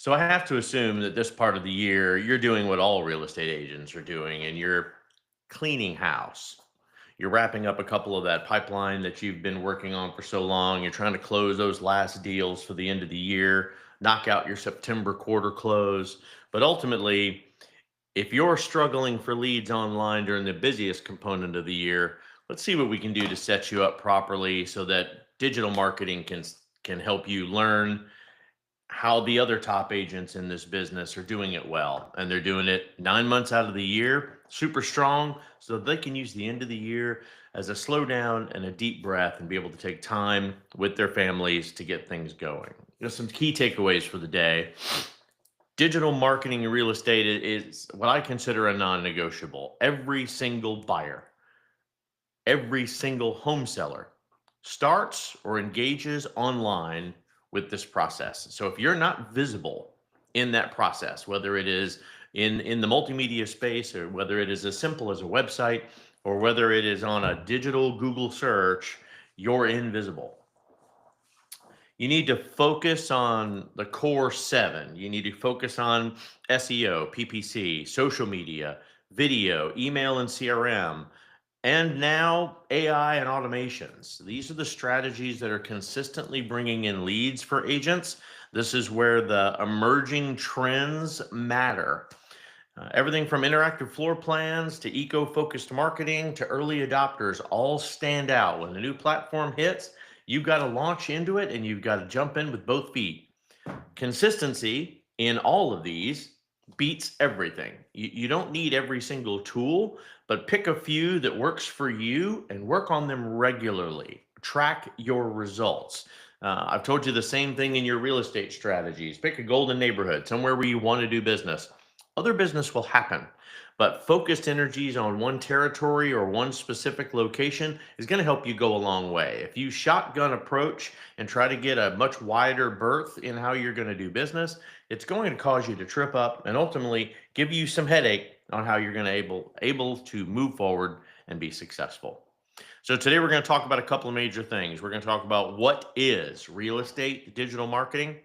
So I have to assume that this part of the year you're doing what all real estate agents are doing, and you're cleaning house. You're wrapping up a couple of that pipeline that you've been working on for so long. You're trying to close those last deals for the end of the year, knock out your September quarter close. But ultimately, if you're struggling for leads online during the busiest component of the year, let's see what we can do to set you up properly so that digital marketing can help you learn how the other top agents in this business are doing it well. And they're doing it 9 months out of the year, super strong, so they can use the end of the year as a slowdown and a deep breath and be able to take time with their families to get things going. Some key takeaways for the day. Digital marketing in real estate is what I consider a non negotiable. Every single buyer, every single home seller starts or engages online with this process. So if you're not visible in that process, whether it is in the multimedia space or whether it is as simple as a website or whether it is on a digital Google search, you're invisible. You need to focus on the core seven. You need to focus on SEO, PPC, social media, video, email, and CRM, and now AI and automations. These are the strategies that are consistently bringing in leads for agents. This is where the emerging trends matter. Everything from interactive floor plans to eco-focused marketing to early adopters all stand out. When a new platform hits, you've got to launch into it and you've got to jump in with both feet. Consistency in all of these beats everything. You don't need every single tool, but pick a few that works for you and work on them regularly. Track your results. I've told you the same thing in your real estate strategies. Pick a golden neighborhood, somewhere where you want to do business. Other business will happen, but focused energies on one territory or one specific location is going to help you go a long way. If you shotgun approach and try to get a much wider berth in how you're going to do business, it's going to cause you to trip up and ultimately give you some headache on how you're going to able to move forward and be successful. So today we're going to talk about a couple of major things. We're going to talk about what is real estate digital marketing.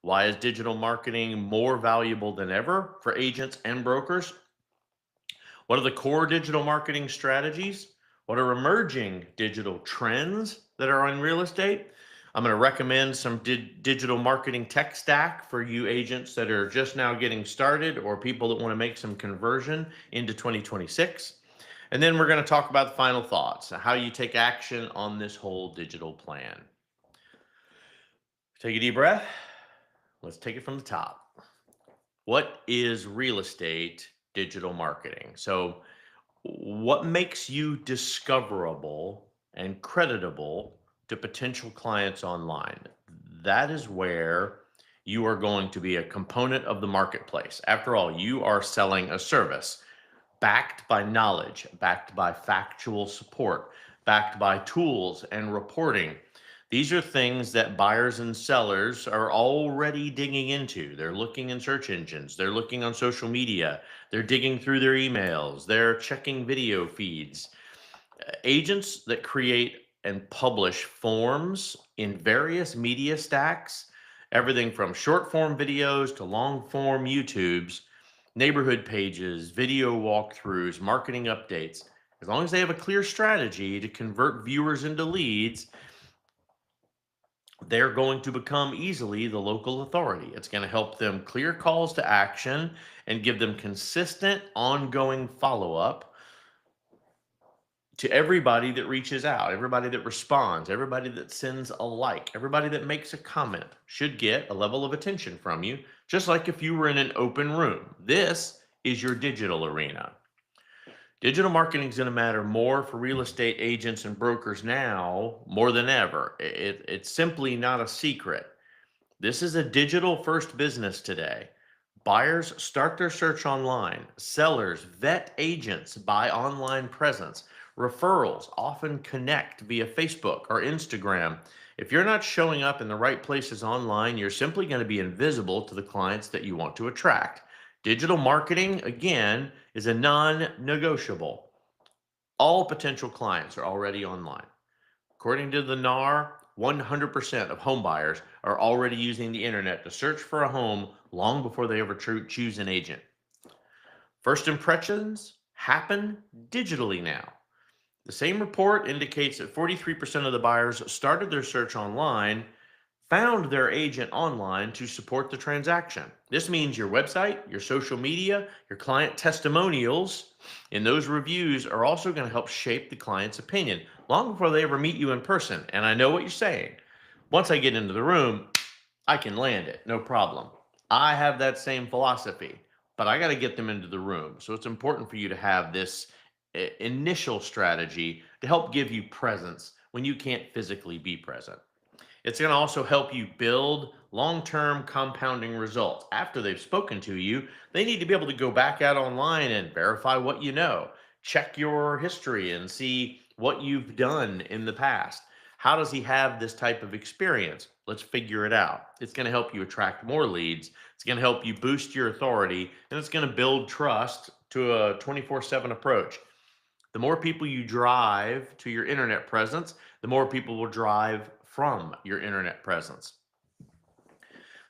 Why is digital marketing more valuable than ever for agents and brokers? What are the core digital marketing strategies? What are emerging digital trends that are in real estate? I'm going to recommend some digital marketing tech stack for you agents that are just now getting started or people that want to make some conversion into 2026. And then we're going to talk about the final thoughts, how you take action on this whole digital plan. Take a deep breath. Let's take it from the top. What is real estate digital marketing? So, what makes you discoverable and creditable to potential clients online? That is where you are going to be a component of the marketplace. After all, you are selling a service backed by knowledge, backed by factual support, backed by tools and reporting. These are things that buyers and sellers are already digging into. They're looking in search engines, they're looking on social media, they're digging through their emails, they're checking video feeds. Agents that create and publish forms in various media stacks, everything from short form videos to long form YouTubes, neighborhood pages, video walkthroughs, marketing updates, as long as they have a clear strategy to convert viewers into leads, they're going to become easily the local authority. It's going to help them clear calls to action and give them consistent, ongoing follow up to everybody that reaches out, everybody that responds, everybody that sends a like, everybody that makes a comment should get a level of attention from you, just like if you were in an open room. This is your digital arena. Digital marketing is going to matter more for real estate agents and brokers now more than ever. It's simply not a secret. This is a digital first business today. Buyers start their search online. Sellers vet agents by online presence. Referrals often connect via Facebook or Instagram. If you're not showing up in the right places online, you're simply going to be invisible to the clients that you want to attract. Digital marketing, again, is a non negotiable. All potential clients are already online. According to the NAR, 100% of home buyers are already using the internet to search for a home long before they ever choose an agent. First impressions happen digitally now. The same report indicates that 43% of the buyers started their search online, found their agent online to support the transaction. This means your website, your social media, your client testimonials, and those reviews are also going to help shape the client's opinion long before they ever meet you in person. And I know what you're saying. Once I get into the room, I can land it, no problem. I have that same philosophy, but I got to get them into the room. So it's important for you to have this initial strategy to help give you presence when you can't physically be present. It's going to also help you build long-term compounding results. After they've spoken to you, they need to be able to go back out online and verify what you know, check your history and see what you've done in the past. How does he have this type of experience? Let's figure it out. It's going to help you attract more leads. It's going to help you boost your authority, and it's going to build trust to a 24/7 approach. The more people you drive to your internet presence, the more people will drive from your internet presence.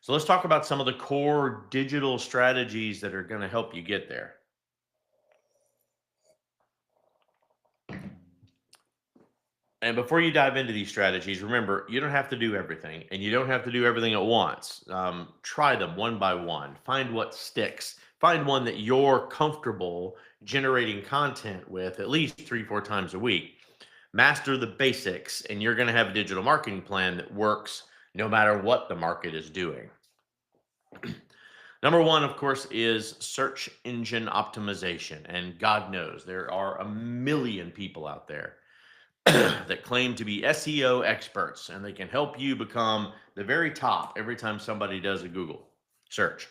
So let's talk about some of the core digital strategies that are going to help you get there. And before you dive into these strategies, remember, you don't have to do everything and you don't have to do everything at once. Try them one by one. Find what sticks. Find one that you're comfortable generating content with at least 3, 4 times a week. Master the basics, and you're going to have a digital marketing plan that works no matter what the market is doing. Number one, of course, is search engine optimization. And God knows there are a million people out there that claim to be SEO experts, and they can help you become the very top every time somebody does a Google search.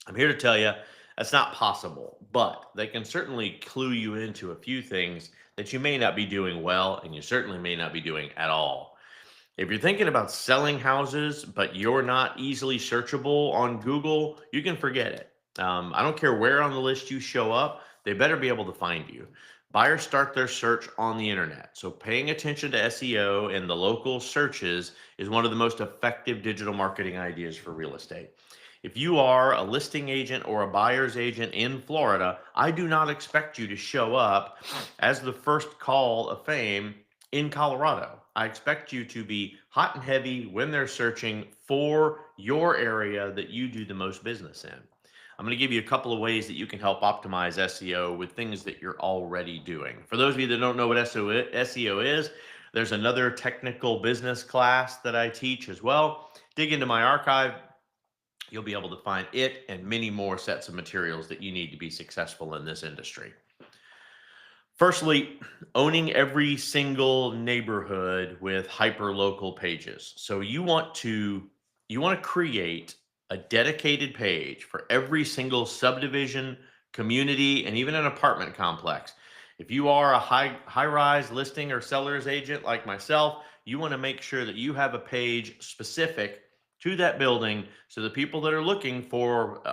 I'm here to tell you that's not possible, but they can certainly clue you into a few things that you may not be doing well, and you certainly may not be doing at all. If you're thinking about selling houses, but you're not easily searchable on Google, you can forget it. I don't care where on the list you show up, they better be able to find you. Buyers start their search on the internet. So paying attention to SEO and the local searches is one of the most effective digital marketing ideas for real estate. If you are a listing agent or a buyer's agent in Florida, I do not expect you to show up as the first call of fame in Colorado. I expect you to be hot and heavy when they're searching for your area that you do the most business in. I'm going to give you a couple of ways that you can help optimize SEO with things that you're already doing. For those of you that don't know what SEO is, there's another technical business class that I teach as well. Dig into my archive. You'll be able to find it and many more sets of materials that you need to be successful in this industry. Firstly, owning every single neighborhood with hyperlocal pages. So you want to create a dedicated page for every single subdivision, community, and even an apartment complex. If you are a high-rise listing or seller's agent like myself, you want to make sure that you have a page specific to that building so the people that are looking for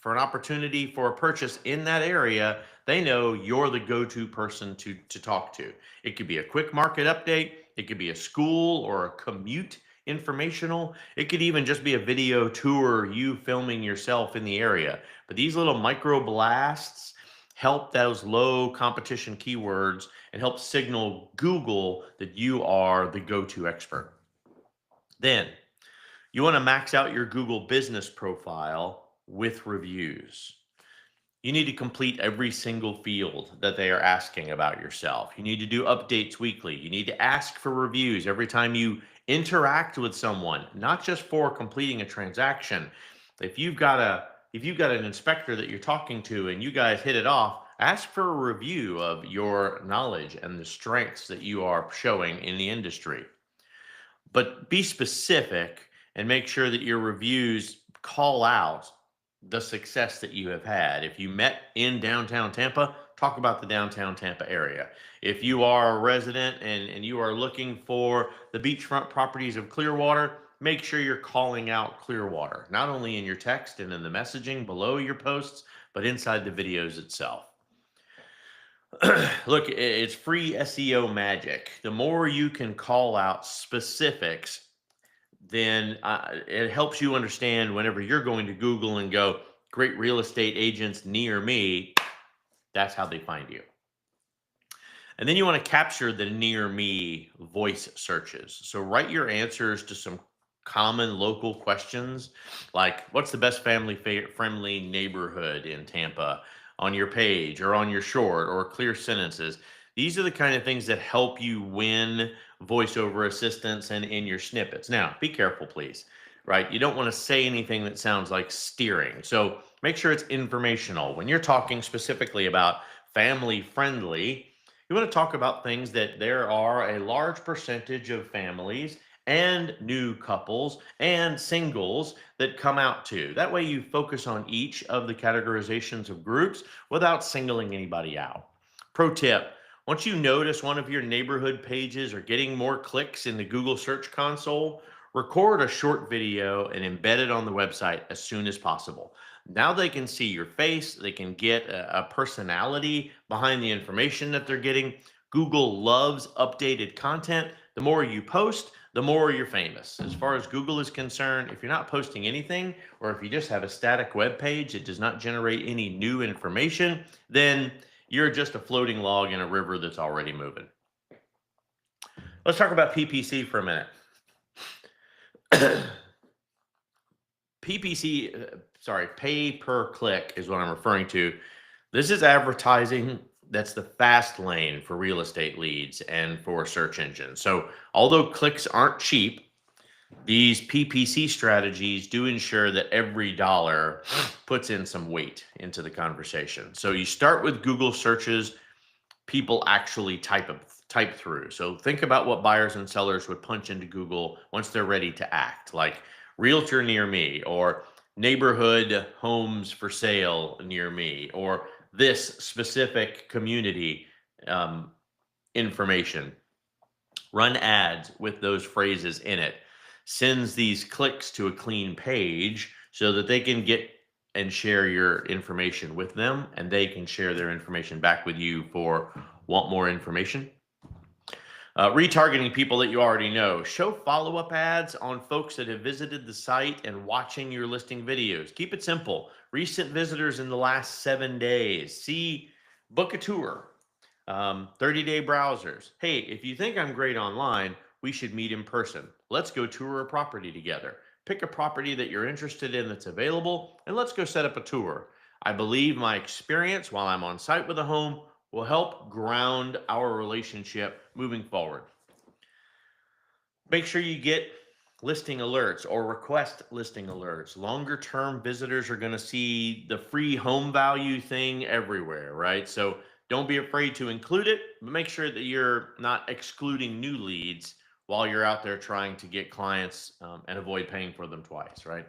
an opportunity for a purchase in that area, they know you're the go-to person to talk to. It could be a quick market update. It could be a school or a commute informational. It could even just be a video tour, you filming yourself in the area. But these little micro blasts help those low competition keywords and help signal Google that you are the go-to expert. Then you want to max out your Google business profile with reviews. You need to complete every single field that they are asking about yourself. You need to do updates weekly. You need to ask for reviews every time you interact with someone, not just for completing a transaction. If you've got an inspector that you're talking to and you guys hit it off, ask for a review of your knowledge and the strengths that you are showing in the industry. But be specific and make sure that your reviews call out the success that you have had. If you met in downtown Tampa, talk about the downtown Tampa area. If you are a resident and you are looking for the beachfront properties of Clearwater, make sure you're calling out Clearwater, not only in your text and in the messaging below your posts, but inside the videos itself. Look, it's free SEO magic. The more you can call out specifics, then it helps you understand whenever you're going to Google and go, great real estate agents near me, that's how they find you. And then you want to capture the near me voice searches. So write your answers to some common local questions like what's the best family friendly neighborhood in Tampa on your page or on your short or clear sentences. These are the kind of things that help you win voiceover assistance and in your snippets. Now, be careful, please, right? You don't want to say anything that sounds like steering. So make sure it's informational. When you're talking specifically about family friendly, you want to talk about things that there are a large percentage of families and new couples and singles that come out to. That way you focus on each of the categorizations of groups without singling anybody out. Pro tip, once you notice one of your neighborhood pages are getting more clicks in the Google Search Console, record a short video and embed it on the website as soon as possible. Now they can see your face, they can get a personality behind the information that they're getting. Google loves updated content. The more you post, the more you're famous. As far as Google is concerned, if you're not posting anything, or if you just have a static web page that does not generate any new information, then you're just a floating log in a river that's already moving. Let's talk about PPC for a minute. PPC, pay per click is what I'm referring to. This is advertising that's the fast lane for real estate leads and for search engines. So although clicks aren't cheap, these PPC strategies do ensure that every dollar puts in some weight into the conversation. So you start with Google searches people actually type through. So think about what buyers and sellers would punch into Google once they're ready to act, like realtor near me, or neighborhood homes for sale near me, or this specific community information. Run ads with those phrases in it. Sends these clicks to a clean page so that they can get and share your information with them, and they can share their information back with you for want more information. Retargeting people that you already know. Show follow-up ads on folks that have visited the site and watching your listing videos. Keep it simple. Recent visitors in the last 7 days. Book a tour. 30-day browsers. Hey, if you think I'm great online, we should meet in person. Let's go tour a property together. Pick a property that you're interested in that's available, and let's go set up a tour. I believe my experience while I'm on site with a home will help ground our relationship moving forward. Make sure you get listing alerts or request listing alerts. Longer term visitors are going to see the free home value thing everywhere, right? So don't be afraid to include it, but make sure that you're not excluding new leads while you're out there trying to get clients and avoid paying for them twice, right?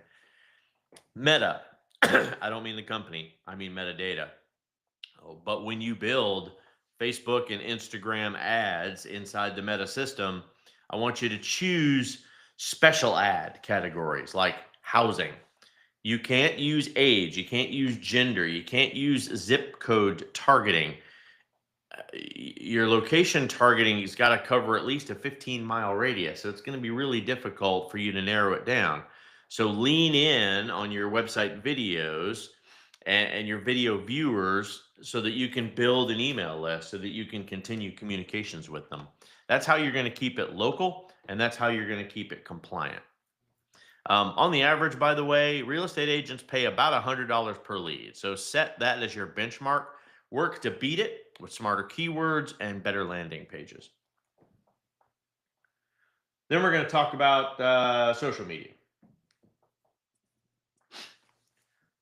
Meta, I don't mean the company, I mean metadata. But when you build Facebook and Instagram ads inside the Meta system, I want you to choose special ad categories like housing. You can't use age, you can't use gender, you can't use zip code targeting. Your location targeting has got to cover at least a 15-mile radius. So it's going to be really difficult for you to narrow it down. So lean in on your website videos and your video viewers so that you can build an email list so that you can continue communications with them. That's how you're going to keep it local, and that's how you're going to keep it compliant. On the average, by the way, real estate agents pay about $100 per lead. So set that as your benchmark. Work to beat it with smarter keywords and better landing pages. Then we're going to talk about social media.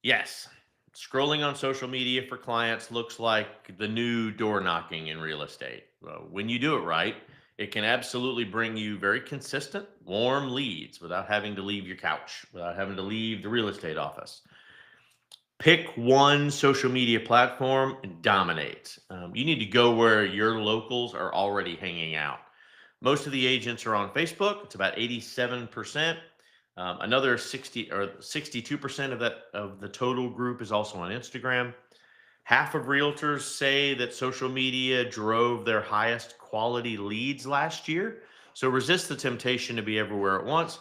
Yes, scrolling on social media for clients looks like the new door knocking in real estate. When you do it right, it can absolutely bring you very consistent, warm leads without having to leave your couch, without having to leave the real estate office. Pick one social media platform and dominate. You need to go where your locals are already hanging out. Most of the agents are on Facebook. It's about 87%. Another 62% of the total group is also on Instagram. Half of realtors say that social media drove their highest quality leads last year. So resist the temptation to be everywhere at once.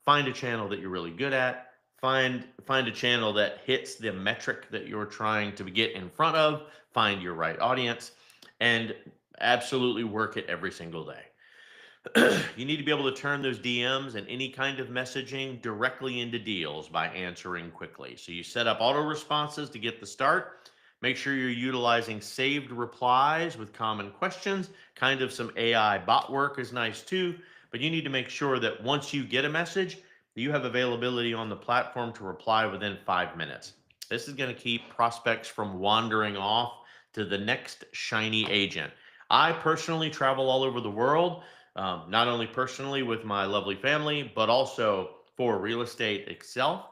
Find a channel that you're really good at. Find a channel that hits the metric that you're trying to get in front of. Find your right audience and absolutely work it every single day. You need to be able to turn those DMs and any kind of messaging directly into deals by answering quickly. So you set up auto responses to get the start. Make sure you're utilizing saved replies with common questions. Kind of some AI bot work is nice too, but you need to make sure that once you get a message, you have availability on the platform to reply within 5 minutes. This is going to keep prospects from wandering off to the next shiny agent. I personally travel all over the world, not only personally with my lovely family, but also for real estate itself.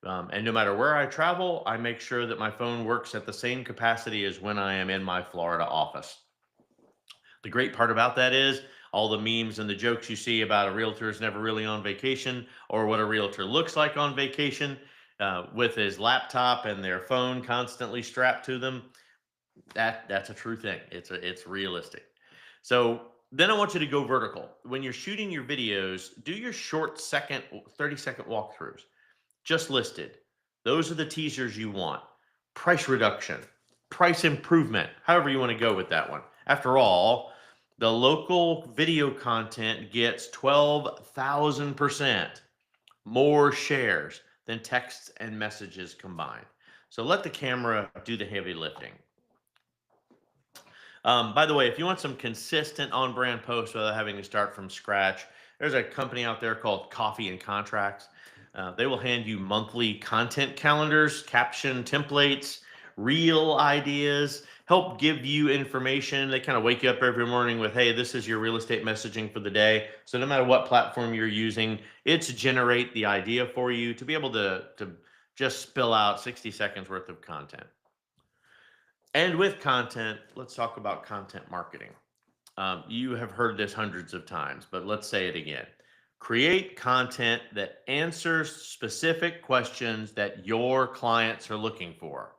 And no matter where I travel, I make sure that my phone works at the same capacity as when I am in my Florida office. The great part about that is all the memes and the jokes you see about a realtor is never really on vacation, or what a realtor looks like on vacation with his laptop and their phone constantly strapped to them. That's a true thing. It's realistic. So then I want you to go vertical. When you're shooting your videos, do your short 30-second walkthroughs. Just listed. Those are the teasers you want. Price reduction, price improvement, however you want to go with that one. After all, the local video content gets 12,000% more shares than texts and messages combined. So let the camera do the heavy lifting. By the way, if you want some consistent on-brand posts without having to start from scratch, there's a company out there called Coffee and Contracts. They will hand you monthly content calendars, caption templates, real ideas, help give you information. They kind of wake you up every morning with, hey, this is your real estate messaging for the day. So no matter what platform you're using, it's generate the idea for you to be able to just spill out 60 seconds worth of content. And with content, let's talk about content marketing. You have heard this hundreds of times, but let's say it again. Create content that answers specific questions that your clients are looking for.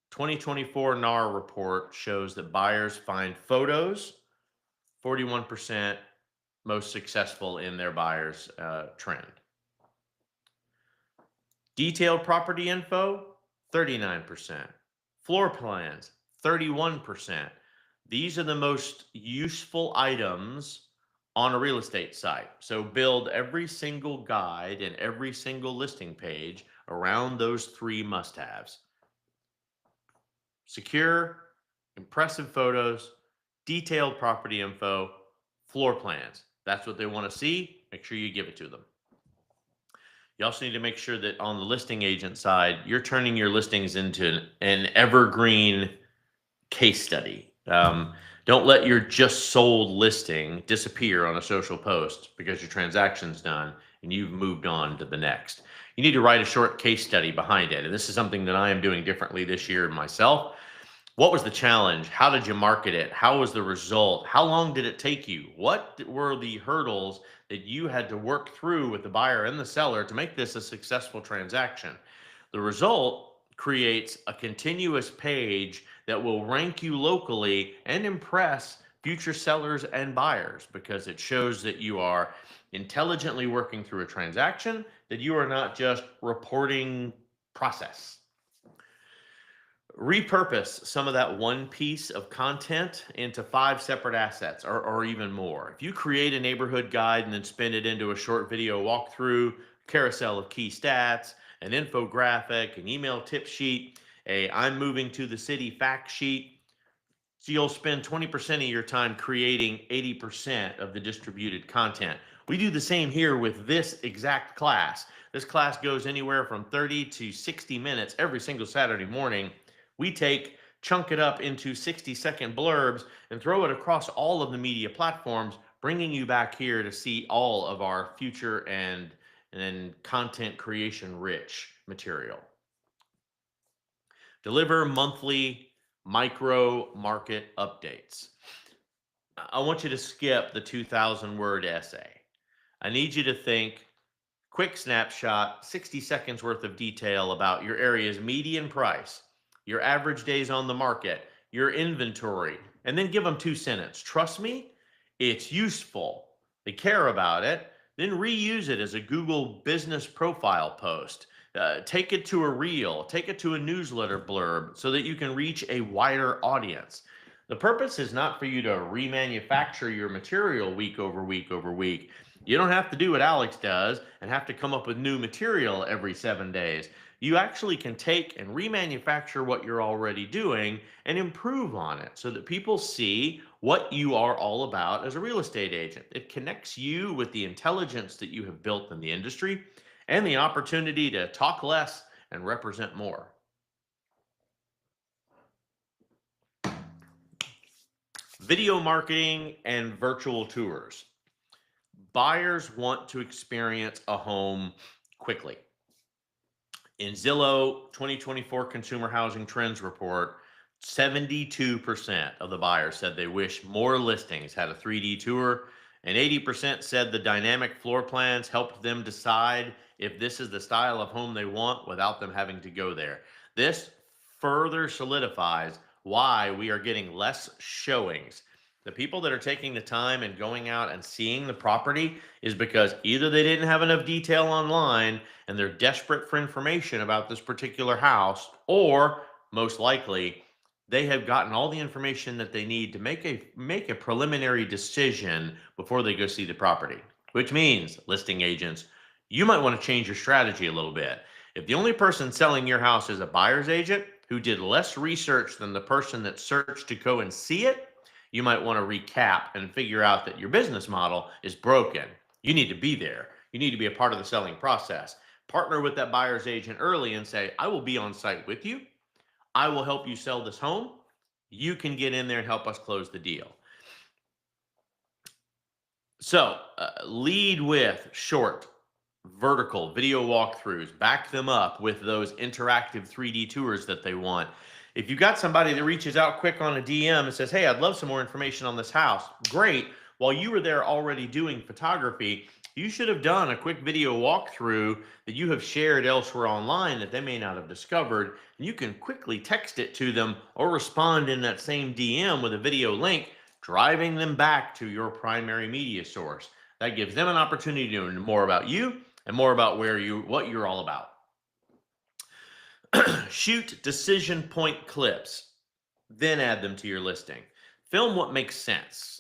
2024 NAR report shows that buyers find photos 41% most successful in their buyers trend. Detailed property info, 39%. Floor plans, 31%. These are the most useful items on a real estate site. So build every single guide and every single listing page around those three must-haves. Secure, impressive photos, detailed property info, floor plans. That's what they want to see. Make sure you give it to them. You also need to make sure that on the listing agent side, you're turning your listings into an evergreen case study. Don't let your just sold listing disappear on a social post because your transaction's done and you've moved on to the next. You need to write a short case study behind it. And this is something that I am doing differently this year myself. What was the challenge? How did you market it? How was the result? How long did it take you? What were the hurdles that you had to work through with the buyer and the seller to make this a successful transaction? The result creates a continuous page that will rank you locally and impress future sellers and buyers because it shows that you are intelligently working through a transaction, that you are not just reporting process. Repurpose some of that one piece of content into 5 separate assets or even more. If you create a neighborhood guide and then spin it into a short video walkthrough, carousel of key stats, an infographic, an email tip sheet, a I'm moving to the city fact sheet, so you'll spend 20% of your time creating 80% of the distributed content. We do the same here with this exact class. This class goes anywhere from 30 to 60 minutes every single Saturday morning. We chunk it up into 60-second blurbs and throw it across all of the media platforms, bringing you back here to see all of our future and content creation rich material. Deliver monthly micro market updates. I want you to skip the 2,000 word essay. I need you to think Quick snapshot, 60 seconds worth of detail about your area's median price, your average days on the market, your inventory, and then give them 2 sentences. Trust me, it's useful. They care about it. Then reuse it as a Google business profile post. Take it to a reel, take it to a newsletter blurb so that you can reach a wider audience. The purpose is not for you to remanufacture your material week over week over week. You don't have to do what Alex does and have to come up with new material every 7 days. You actually can take and remanufacture what you're already doing and improve on it so that people see what you are all about as a real estate agent. It connects you with the intelligence that you have built in the industry and the opportunity to talk less and represent more. Video marketing and virtual tours. Buyers want to experience a home quickly. In Zillow 2024 Consumer Housing Trends Report, 72% of the buyers said they wish more listings had a 3D tour, and 80% said the dynamic floor plans helped them decide if this is the style of home they want without them having to go there. This further solidifies why we are getting less showings. The people that are taking the time and going out and seeing the property is because either they didn't have enough detail online and they're desperate for information about this particular house, or most likely they have gotten all the information that they need to make a preliminary decision before they go see the property. Which means, listing agents, you might want to change your strategy a little bit. If the only person selling your house is a buyer's agent who did less research than the person that searched to go and see it, you might want to recap and figure out that your business model is broken. You need to be there. You need to be a part of the selling process. Partner with that buyer's agent early and say, I will be on site with you. I will help you sell this home. You can get in there and help us close the deal. So lead with short, vertical video walkthroughs. Back them up with those interactive 3D tours that they want. If you got somebody that reaches out quick on a DM and says, hey, I'd love some more information on this house, great. While you were there already doing photography, you should have done a quick video walkthrough that you have shared elsewhere online that they may not have discovered. And you can quickly text it to them or respond in that same DM with a video link, driving them back to your primary media source. That gives them an opportunity to know more about you and more about what you're all about. Shoot decision point clips, then add them to your listing. Film what makes sense.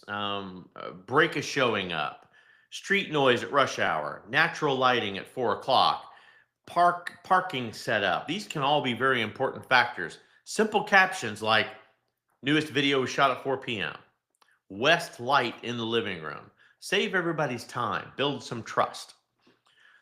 Break a showing up, street noise at rush hour, natural lighting at 4 o'clock, parking setup. These can all be very important factors. Simple captions like newest video was shot at 4 p.m. West light in the living room. Save everybody's time. Build some trust.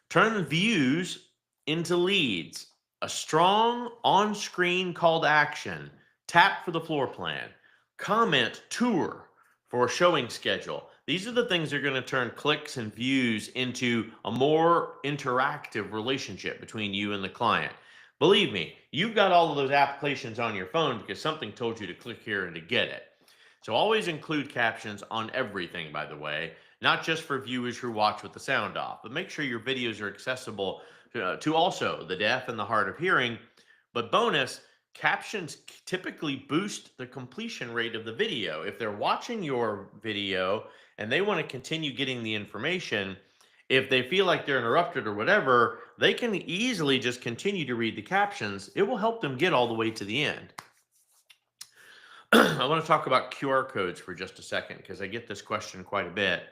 Turn views into leads. A strong on-screen call to action. Tap for the floor plan. Comment tour for a showing schedule. These are the things that are going to turn clicks and views into a more interactive relationship between you and the client. Believe me, you've got all of those applications on your phone because something told you to click here and to get it. So always include captions on everything, by the way, not just for viewers who watch with the sound off, but make sure your videos are accessible to also the deaf and the hard of hearing. But bonus, captions typically boost the completion rate of the video. If they're watching your video and they want to continue getting the information, if they feel like they're interrupted or whatever, they can easily just continue to read the captions. It will help them get all the way to the end. I want to talk about QR codes for just a second because I get this question quite a bit.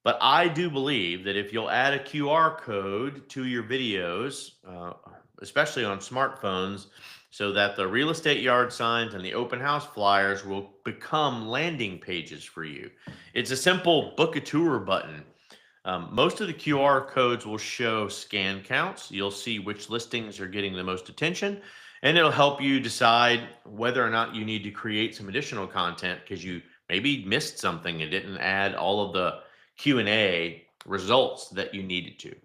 But I do believe that if you'll add a QR code to your videos, especially on smartphones, so that the real estate yard signs and the open house flyers will become landing pages for you. It's a simple book a tour button. Most of the QR codes will show scan counts. You'll see which listings are getting the most attention, and it'll help you decide whether or not you need to create some additional content because you maybe missed something and didn't add all of the Q&A results that you needed to.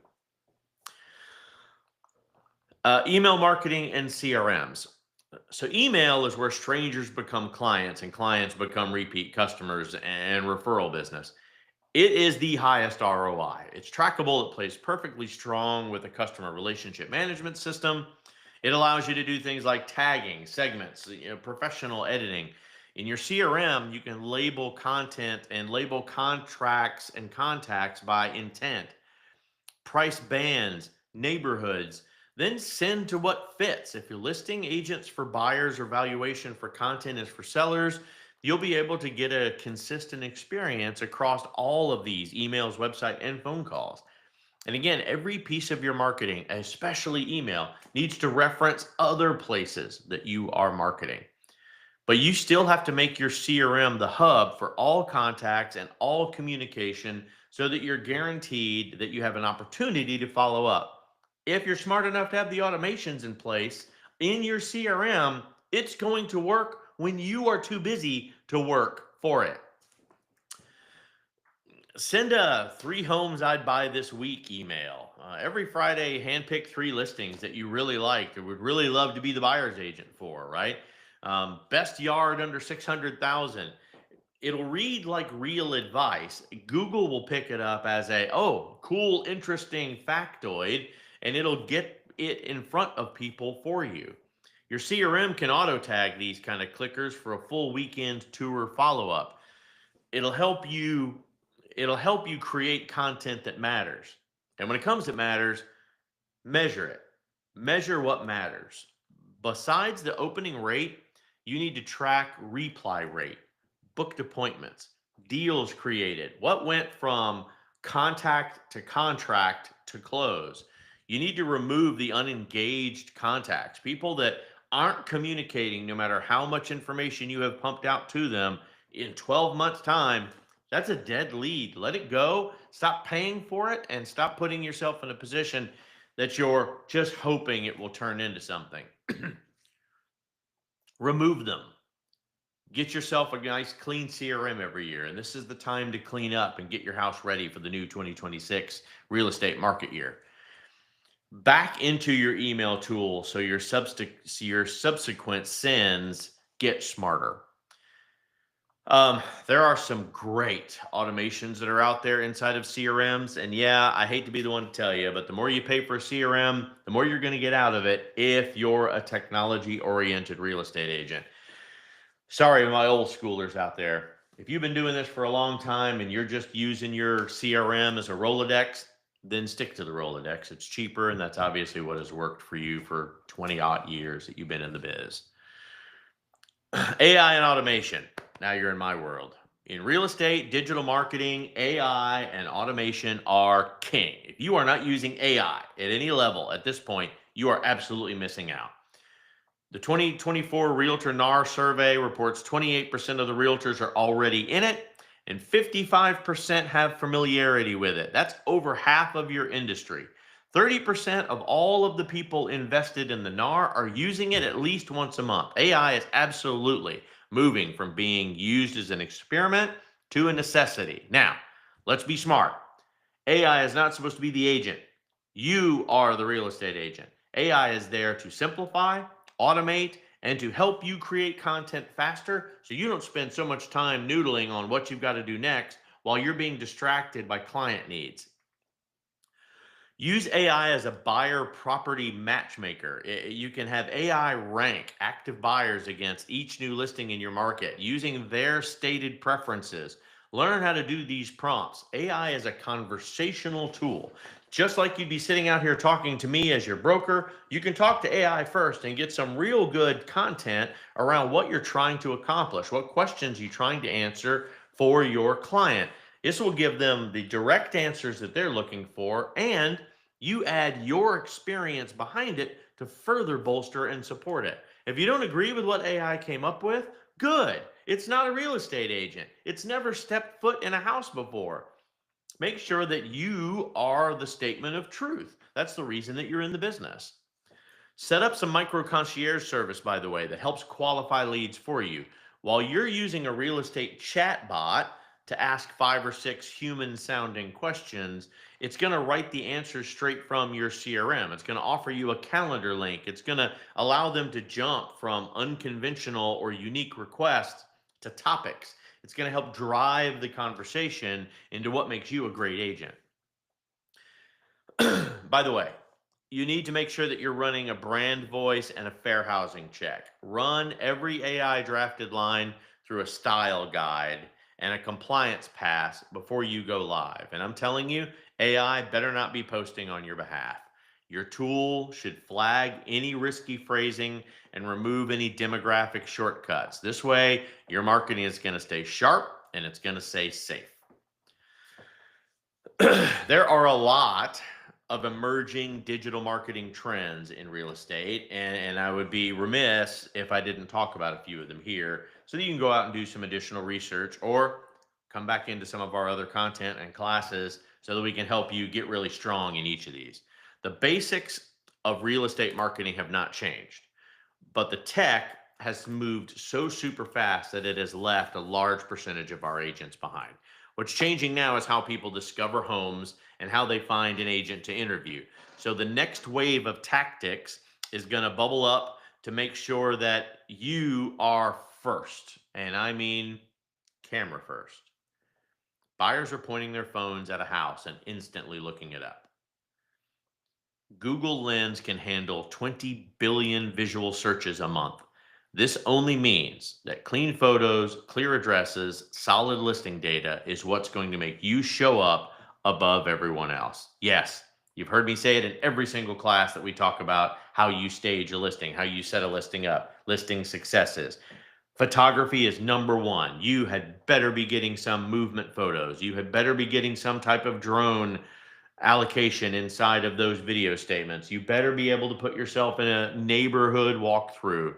Email marketing and CRMs. So email is where strangers become clients and clients become repeat customers and referral business. It is the highest ROI. It's trackable. It plays perfectly strong with a customer relationship management system. It allows you to do things like tagging, segments, professional editing. In your CRM, you can label content and label contracts and contacts by intent, price bands, neighborhoods, then send to what fits. If you're listing agents for buyers or valuation for content is for sellers, you'll be able to get a consistent experience across all of these emails, website, and phone calls. And again, every piece of your marketing, especially email, needs to reference other places that you are marketing. But you still have to make your CRM the hub for all contacts and all communication so that you're guaranteed that you have an opportunity to follow up. If you're smart enough to have the automations in place in your CRM, it's going to work when you are too busy to work for it. Send a 3 homes I'd buy this week email. Every Friday, handpick 3 listings that you really liked or would really love to be the buyer's agent for, right? Best yard under 600,000. It'll read like real advice. Google will pick it up as a, oh, cool, interesting factoid, and it'll get it in front of people for you. Your CRM can auto tag these kind of clickers for a full weekend tour follow up. It'll help you it'll help you create content that matters. And when it comes to matters, measure it. Measure what matters. Besides the opening rate, you need to track reply rate, booked appointments, deals created, what went from contact to contract to close. You need to remove the unengaged contacts, people that aren't communicating no matter how much information you have pumped out to them in 12 months' time. That's a dead lead. Let it go. Stop paying for it and stop putting yourself in a position that you're just hoping it will turn into something. Remove them. Get yourself a nice clean CRM every year. And this is the time to clean up and get your house ready for the new 2026 real estate market year. Back into your email tool so your subsequent sends get smarter. There are some great automations that are out there inside of CRMs. And yeah, I hate to be the one to tell you, but the more you pay for a CRM, the more you're going to get out of it if you're a technology oriented real estate agent. Sorry, my old schoolers out there. If you've been doing this for a long time and you're just using your CRM as a Rolodex, then stick to the Rolodex. It's cheaper, and that's obviously what has worked for you for 20 odd years that you've been in the biz. AI and automation. Now you're in my world. In real estate, digital marketing, AI and automation are king. If you are not using AI at any level at this point, you are absolutely missing out. The 2024 Realtor NAR survey reports 28% of the realtors are already in it and 55% have familiarity with it. That's over half of your industry. 30% of all of the people invested in the NAR are using it at least once a month. AI is absolutely moving from being used as an experiment to a necessity. Now, let's be smart. AI is not supposed to be the agent. You are the real estate agent. AI is there to simplify, automate, and to help you create content faster so you don't spend so much time noodling on what you've got to do next while you're being distracted by client needs. Use AI as a buyer property matchmaker. You can have AI rank active buyers against each new listing in your market using their stated preferences. Learn how to do these prompts. AI is a conversational tool. Just like you'd be sitting out here talking to me as your broker, you can talk to AI first and get some real good content around what you're trying to accomplish, what questions you're trying to answer for your client. This will give them the direct answers that they're looking for, and you add your experience behind it to further bolster and support it. If you don't agree with what AI came up with, good. It's not a real estate agent. It's never stepped foot in a house before. Make sure that you are the statement of truth. That's the reason that you're in the business. Set up some micro concierge service, by the way, that helps qualify leads for you. While you're using a real estate chat bot to ask 5 or 6 human sounding questions, it's going to write the answers straight from your CRM. It's going to offer you a calendar link. It's going to allow them to jump from unconventional or unique requests to topics. It's going to help drive the conversation into what makes you a great agent. By the way, you need to make sure that you're running a brand voice and a fair housing check. Run every AI drafted line through a style guide and a compliance pass before you go live. And I'm telling you, AI better not be posting on your behalf. Your tool should flag any risky phrasing and remove any demographic shortcuts. This way, your marketing is going to stay sharp and it's going to stay safe. There are a lot of emerging digital marketing trends in real estate, and I would be remiss if I didn't talk about a few of them here so that you can go out and do some additional research or come back into some of our other content and classes so that we can help you get really strong in each of these. The basics of real estate marketing have not changed, but the tech has moved so super fast that it has left a large percentage of our agents behind. What's changing now is how people discover homes and how they find an agent to interview. So the next wave of tactics is going to bubble up to make sure that you are first. And I mean camera first. Buyers are pointing their phones at a house and instantly looking it up. Google Lens can handle 20 billion visual searches a month. This only means that clean photos, clear addresses, solid listing data is what's going to make you show up above everyone else. Yes, you've heard me say it in every single class that we talk about how you stage a listing, how you set a listing up, listing successes. Photography is number one. You had better be getting some movement photos. You had better be getting some type of drone allocation inside of those video statements. You better be able to put yourself in a neighborhood walkthrough.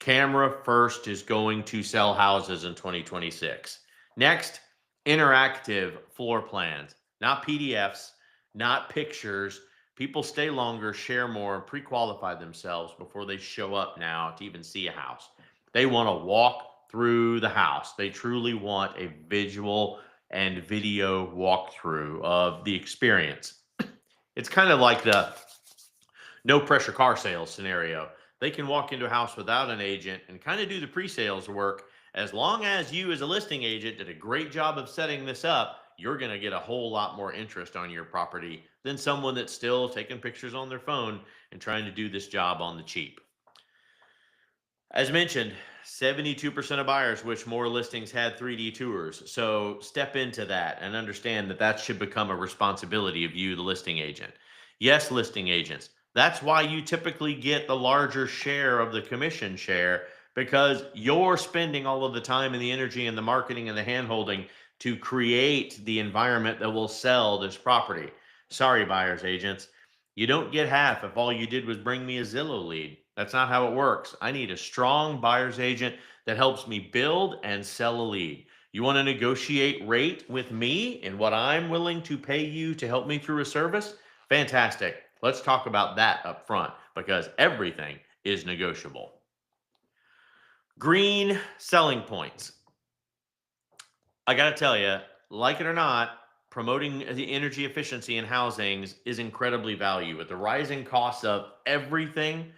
Camera first is going to sell houses in 2026. Next, interactive floor plans, not PDFs, not pictures. People stay longer, share more, pre-qualify themselves before they show up now to even see a house. They want to walk through the house. They truly want a visual and video walkthrough of the experience. It's kind of like the no pressure car sales scenario. They can walk into a house without an agent and kind of do the pre-sales work. As long as you as a listing agent did a great job of setting this up, you're going to get a whole lot more interest on your property than someone that's still taking pictures on their phone and trying to do this job on the cheap. As mentioned, 72% of buyers wish more listings had 3D tours. So step into that and understand that that should become a responsibility of you, the listing agent. Yes, listing agents. That's why you typically get the larger share of the commission share, because you're spending all of the time and the energy and the marketing and the handholding to create the environment that will sell this property. Sorry, buyers agents. You don't get half if all you did was bring me a Zillow lead. That's not how it works. I need a strong buyer's agent that helps me build and sell a lead. You want to negotiate rate with me and what I'm willing to pay you to help me through a service? Fantastic. Let's talk about that up front, because everything is negotiable. Green selling points. I got to tell you, like it or not, promoting the energy efficiency in housings is incredibly valuable. With the rising costs of everything,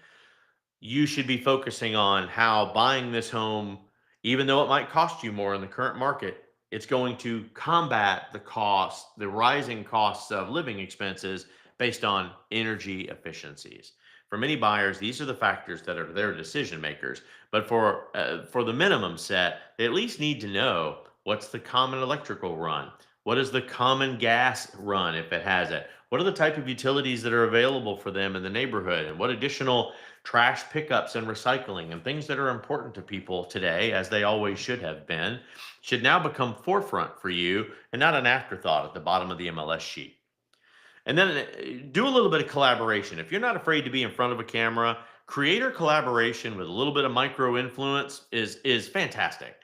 you should be focusing on how buying this home, even though it might cost you more in the current market, it's going to combat the cost, the rising costs of living expenses based on energy efficiencies. For many buyers, these are the factors that are their decision makers. But for the minimum set, they at least need to know what's the common electrical run, what is the common gas run if it has it, what are the type of utilities that are available for them in the neighborhood, and what additional trash pickups and recycling and things that are important to people today, as they always should have been, should now become forefront for you and not an afterthought at the bottom of the MLS sheet. And then do a little bit of collaboration. If you're not afraid to be in front of a camera, creator collaboration with a little bit of micro influence is fantastic.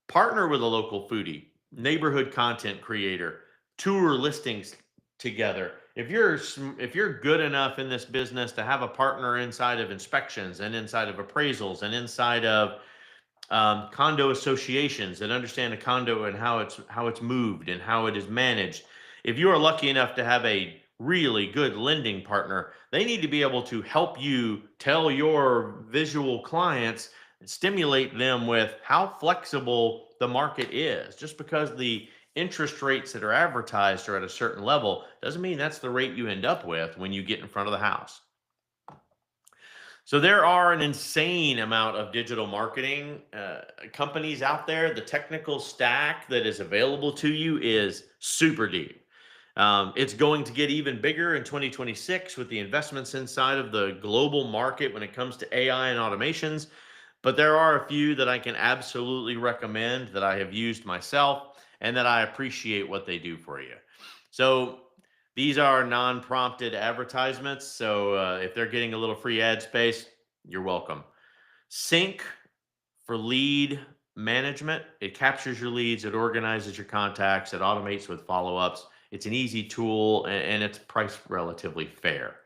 Partner with a local foodie, neighborhood content creator, tour listings together. If you're good enough in this business to have a partner inside of inspections and inside of appraisals and inside of condo associations that understand a condo and how it's moved and how it is managed. If you are lucky enough to have a really good lending partner, they need to be able to help you tell your visual clients stimulate them with how flexible the market is. Just because the interest rates that are advertised are at a certain level doesn't mean that's the rate you end up with when you get in front of the house. So there are an insane amount of digital marketing companies out there. The technical stack that is available to you is super deep. It's going to get even bigger in 2026 with the investments inside of the global market when it comes to AI and automations. But there are a few that I can absolutely recommend that I have used myself and that I appreciate what they do for you. So these are non-prompted advertisements. So if they're getting a little free ad space, you're welcome. Sync for lead management. It captures your leads, it organizes your contacts, it automates with follow-ups. It's an easy tool and it's priced relatively fair.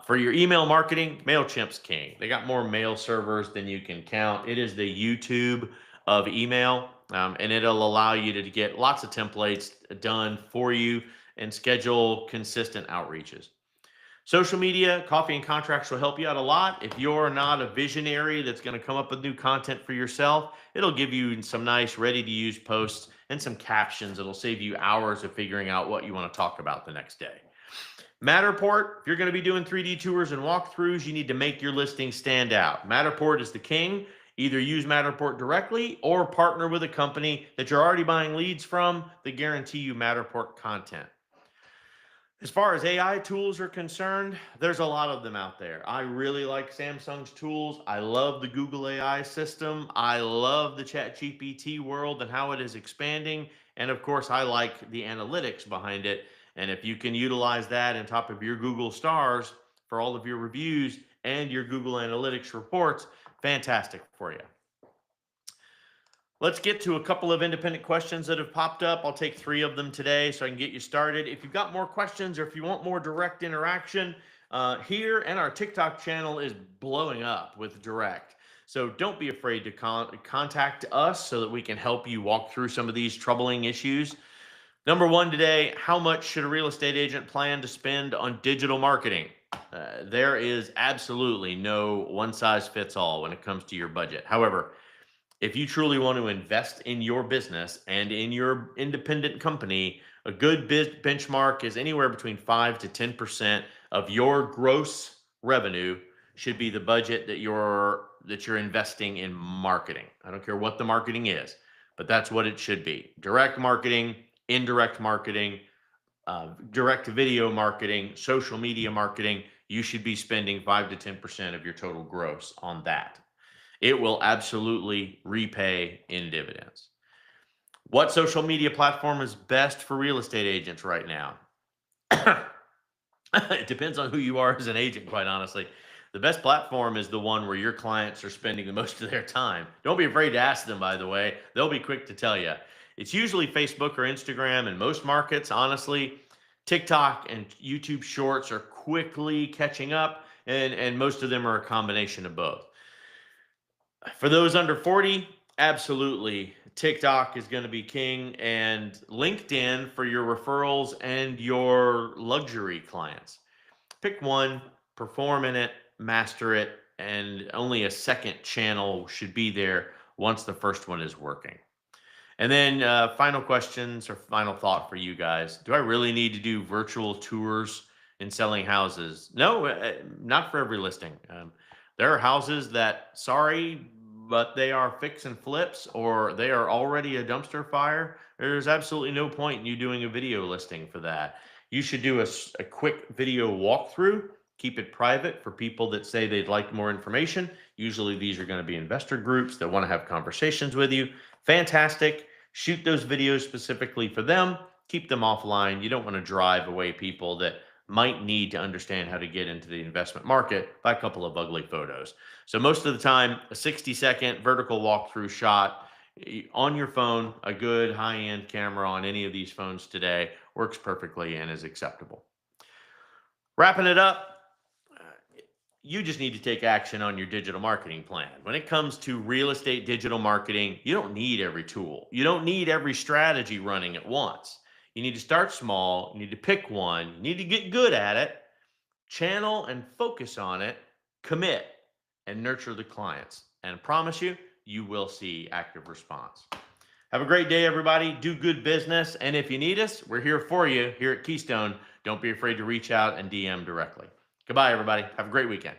For your email marketing, MailChimp's king. They got more mail servers than you can count. It is the YouTube of email, and it'll allow you to get lots of templates done for you and schedule consistent outreaches. Social media, Coffee and Contracts will help you out a lot. If you're not a visionary that's going to come up with new content for yourself, it'll give you some nice ready to use posts and some captions. It'll save you hours of figuring out what you want to talk about the next day. Matterport, if you're going to be doing 3D tours and walkthroughs, you need to make your listing stand out. Matterport is the king. Either use Matterport directly or partner with a company that you're already buying leads from that guarantee you Matterport content. As far as AI tools are concerned, there's a lot of them out there. I really like Samsung's tools. I love the Google AI system. I love the ChatGPT world and how it is expanding. And of course, I like the analytics behind it. And if you can utilize that on top of your Google stars for all of your reviews and your Google Analytics reports, fantastic for you. Let's get to a couple of independent questions that have popped up. I'll take 3 of them today so I can get you started. If you've got more questions or if you want more direct interaction, here and our TikTok channel is blowing up with direct. So don't be afraid to contact us so that we can help you walk through some of these troubling issues. Number 1 today, how much should a real estate agent plan to spend on digital marketing? There is absolutely no one size fits all when it comes to your budget. However, if you truly want to invest in your business and in your independent company, a good benchmark is anywhere between 5 to 10% of your gross revenue should be the budget that you're investing in marketing. I don't care what the marketing is, but that's what it should be. Direct marketing, indirect marketing, direct video marketing, social media marketing, you should be spending 5 to 10% of your total gross on that. It will absolutely repay in dividends. What social media platform is best for real estate agents right now? It depends on who you are as an agent, quite honestly. The best platform is the one where your clients are spending the most of their time. Don't be afraid to ask them, by the way. They'll be quick to tell you. It's usually Facebook or Instagram in most markets, honestly. TikTok and YouTube Shorts are quickly catching up, and most of them are a combination of both. For those under 40, absolutely. TikTok is going to be king, and LinkedIn for your referrals and your luxury clients. Pick one, perform in it, master it, and only a second channel should be there once the first one is working. And then final questions or final thought for you guys. Do I really need to do virtual tours in selling houses? No, not for every listing. There are houses that, sorry, but they are fix and flips or they are already a dumpster fire. There's absolutely no point in you doing a video listing for that. You should do a quick video walkthrough. Keep it private for people that say they'd like more information. Usually these are going to be investor groups that want to have conversations with you. Fantastic. Shoot those videos specifically for them. Keep them offline. You don't want to drive away people that might need to understand how to get into the investment market by a couple of ugly photos. So most of the time, a 60-second vertical walkthrough shot on your phone, a good high-end camera on any of these phones today works perfectly and is acceptable. Wrapping it up, you just need to take action on your digital marketing plan. When it comes to real estate digital marketing, you don't need every tool. You don't need every strategy running at once. You need to start small. You need to pick one. You need to get good at it, channel and focus on it, commit, and nurture the clients. And I promise you, you will see active response. Have a great day, everybody. Do good business. And if you need us, we're here for you here at Keystone. Don't be afraid to reach out and DM directly. Goodbye, everybody. Have a great weekend.